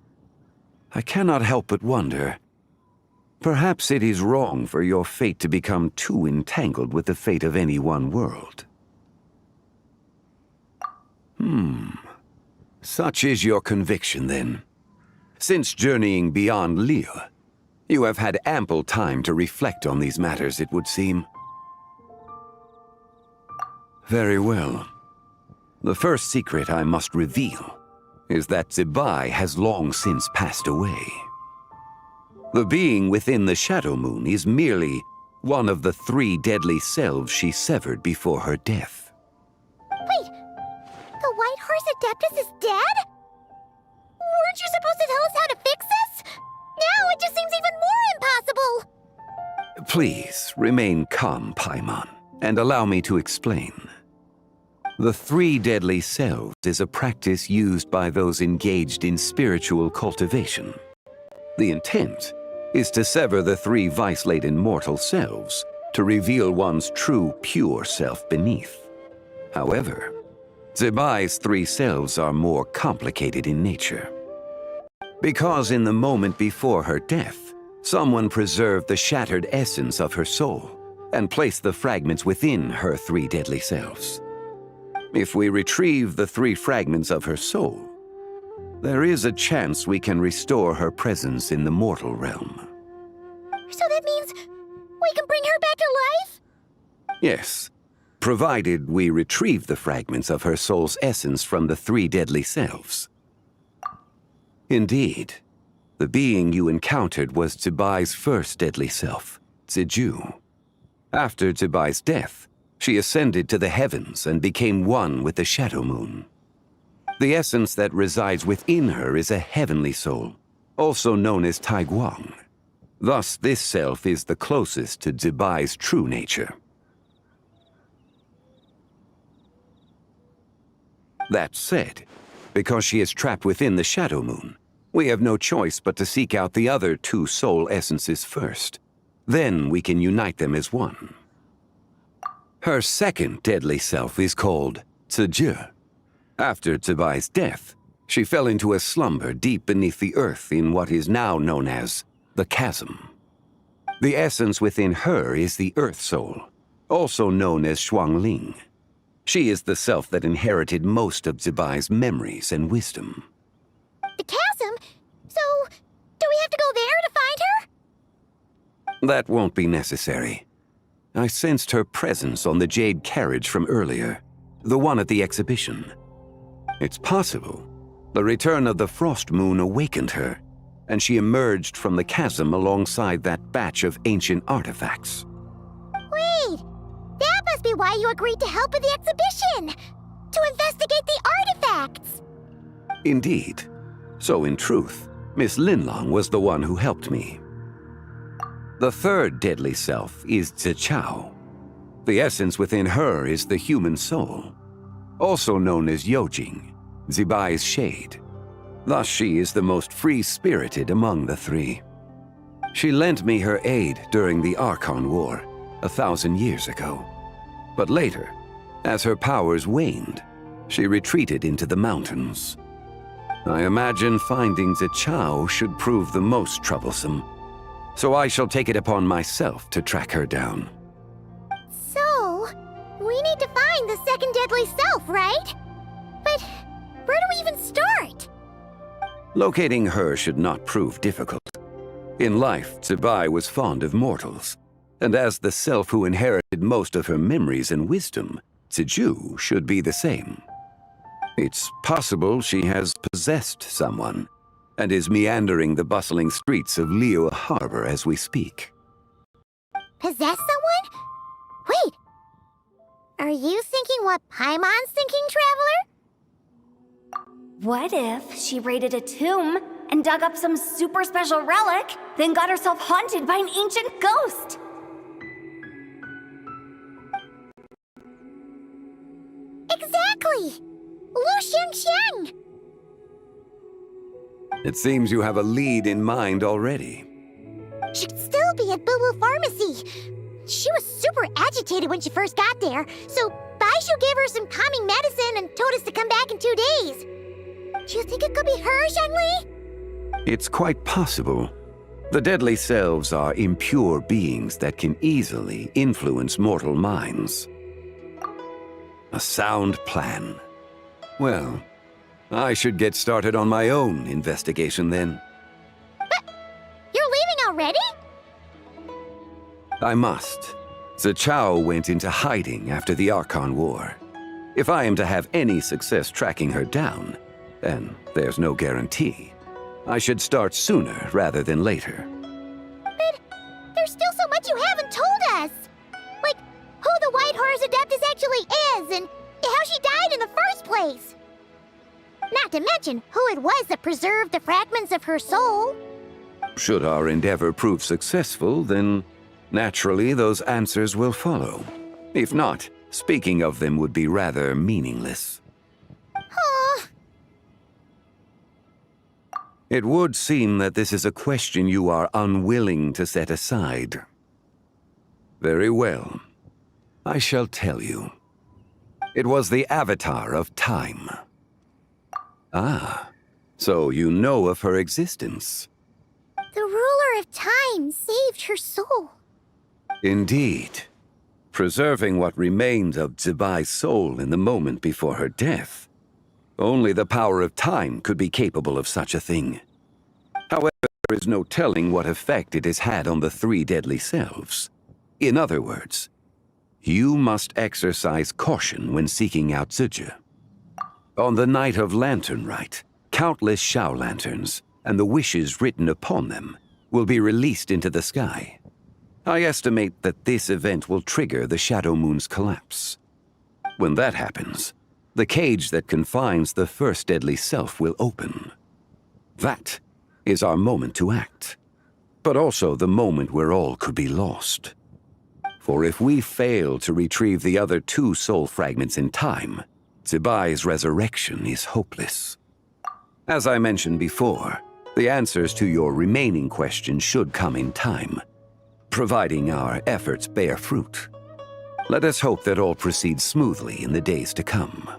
I cannot help but wonder, perhaps it is wrong for your fate to become too entangled with the fate of any one world. Such is your conviction, then. Since journeying beyond Liyue, you have had ample time to reflect on these matters, it would seem. Very well. The first secret I must reveal is that Zibai has long since passed away. The being within the Shadow Moon is merely one of the 3 deadly selves she severed before her death. Wait, the White Horse Adeptus is dead? Weren't you supposed to tell us how to fix this? Now it just seems even more impossible! Please, remain calm, Paimon, and allow me to explain. The 3 deadly selves is a practice used by those engaged in spiritual cultivation. The intent is to sever the 3 vice-laden mortal selves to reveal one's true, pure self beneath. However, Zibai's 3 selves are more complicated in nature. Because in the moment before her death, someone preserved the shattered essence of her soul and placed the fragments within her 3 deadly selves. If we retrieve the 3 fragments of her soul, there is a chance we can restore her presence in the mortal realm. So that means we can bring her back to life? Yes, provided we retrieve the fragments of her soul's essence from the 3 deadly selves. Indeed, the being you encountered was Zibai's first deadly self, Xingqiu. After Zibai's death, she ascended to the heavens and became one with the Shadow Moon. The essence that resides within her is a heavenly soul, also known as Taiguang. Thus, this self is the closest to Zibai's true nature. That said, because she is trapped within the Shadow Moon, we have no choice but to seek out the other 2 soul essences first. Then we can unite them as one. Her second deadly self is called Zhibai. After Zibai's death, she fell into a slumber deep beneath the earth in what is now known as the Chasm. The essence within her is the Earth Soul, also known as Xiangling. She is the self that inherited most of Zibai's memories and wisdom. The chasm? So, do we have to go there to find her? That won't be necessary. I sensed her presence on the jade carriage from earlier, the one at the exhibition. It's possible the return of the Frost Moon awakened her, and she emerged from the chasm alongside that batch of ancient artifacts. Wait! That must be why you agreed to help with the exhibition! To investigate the artifacts! Indeed. So in truth, Miss Linlong was the one who helped me. The third deadly self is Zichao. The essence within her is the human soul, also known as Yojing, Zibai's shade. Thus she is the most free-spirited among the 3. She lent me her aid during the Archon War 1,000 years ago. But later, as her powers waned, she retreated into the mountains. I imagine finding Zichao should prove the most troublesome. so I shall take it upon myself to track her down. So, we need to find the second deadly self, right? But where do we even start? Locating her should not prove difficult. In life, Zibai was fond of mortals, and as the self who inherited most of her memories and wisdom, Xingqiu should be the same. It's possible she has possessed someone, and is meandering the bustling streets of Liyue Harbor as we speak. Possess someone? Wait! Are you thinking what Paimon's thinking, Traveler? What if she raided a tomb and dug up some super special relic, then got herself haunted by an ancient ghost? Exactly! Xiangling! It seems you have a lead in mind already. She'd still be at Boo Boo Pharmacy. She was super agitated when she first got there, so Beidou gave her some calming medicine and told us to come back in 2 days. Do you think it could be her, Zhongli? It's quite possible. The deadly selves are impure beings that can easily influence mortal minds. A sound plan. Well, I should get started on my own investigation then. But you're leaving already? I must. Zibai went into hiding after the Archon War. If I am to have any success tracking her down, and there's no guarantee, I should start sooner rather than later. But there's still so much you haven't told us! Like, who the White Horse Adeptus actually is, and how she died in the first place! Not to mention who it was that preserved the fragments of her soul. Should our endeavor prove successful, then naturally those answers will follow. If not, speaking of them would be rather meaningless. Aw. It would seem that this is a question you are unwilling to set aside. Very well. I shall tell you. It was the Avatar of Time. Ah, so you know of her existence. The ruler of time saved her soul. Indeed. Preserving what remained of Zibai's soul in the moment before her death. Only the power of time could be capable of such a thing. However, there is no telling what effect it has had on the 3 deadly selves. In other words, you must exercise caution when seeking out Zhongli. On the night of Lantern Rite, countless Xiao lanterns, and the wishes written upon them, will be released into the sky. I estimate that this event will trigger the Shadow Moon's collapse. When that happens, the cage that confines the first deadly self will open. That is our moment to act, but also the moment where all could be lost. For if we fail to retrieve the other 2 soul fragments in time, Zibai's resurrection is hopeless. As I mentioned before, the answers to your remaining questions should come in time, providing our efforts bear fruit. Let us hope that all proceeds smoothly in the days to come.